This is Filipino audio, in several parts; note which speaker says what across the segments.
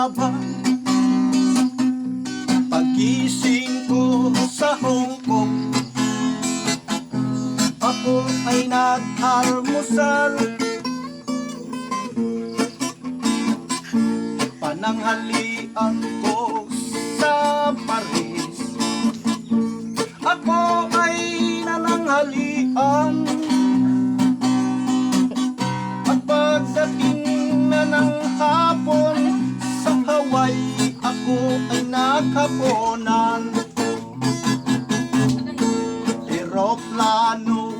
Speaker 1: haba. Pagising ko sa Hong Kong, ako ay nag-almusal. Pananghalian ko sa Paris, ako ay nananghalian. At pagdating na ng hapon sa Hawaii, ako ay naghaponan. Eroplano,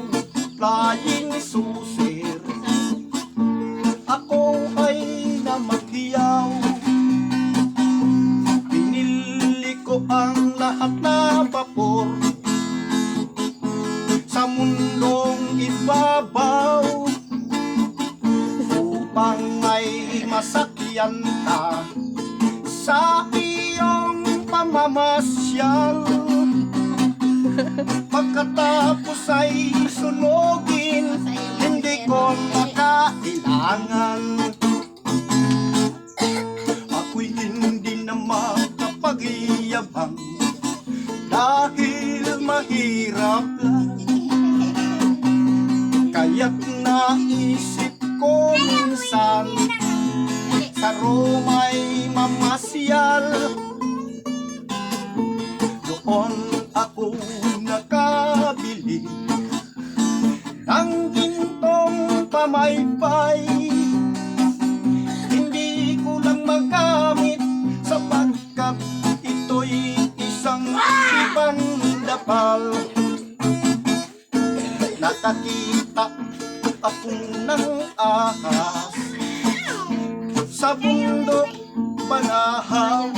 Speaker 1: flying saucer, ako ay namakiyaw. Pinili ko ang lahat na vapor sa mundong ibabaw, upang may masakyan ka sa iyong pamamasyal. Pagkatapos ay sunugin, hindi ko makailangan. Ako'y hindi na makapag-iyabang dahil mahirap lang. Kaya't naisip ko minsan sa Roma'y mamasyal. Doon ako nakabili ng gintong pamaypay. Hindi ko lang magamit sapagkat ito'y isang ipandapal. Nakakita ako ng ahas sa bundok Banahaw.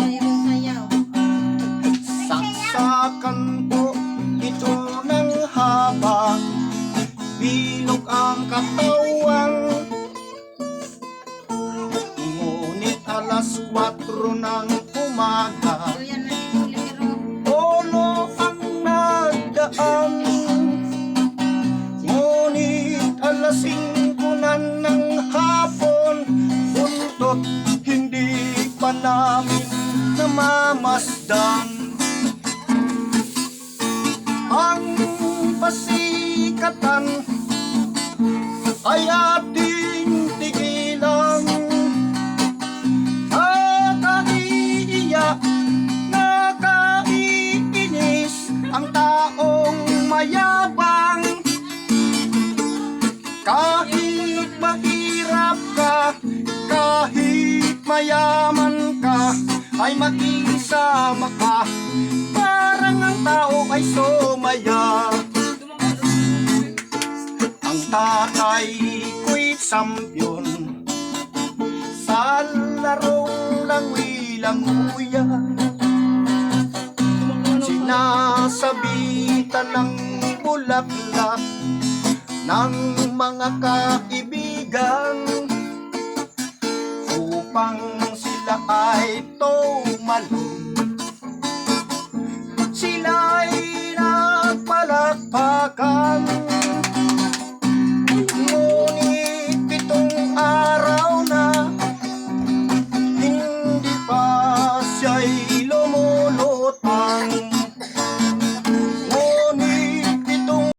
Speaker 1: Saksakan ko ito ng haba, bilog ang katawan. Ngunit alas 4 ng umaga, ulo ang nagdaan. Ngunit alas 5 na ng hapon, buntot hindi pa namin namamasdan. Ang pasikatan ay ating tigilan. Nakaiiyak, nakaiinis ang taong mayabang. Kahit mahirap ka, kahit mayaman ka, ay makisama ka, parang ang tao ay sumaya. Ang tatay ko'y champion sa larong langoy-languya. Sinasabitan ng bulaklak ng mga kaibigan upang sila ay tumalon. Sila'y nagpalakpakan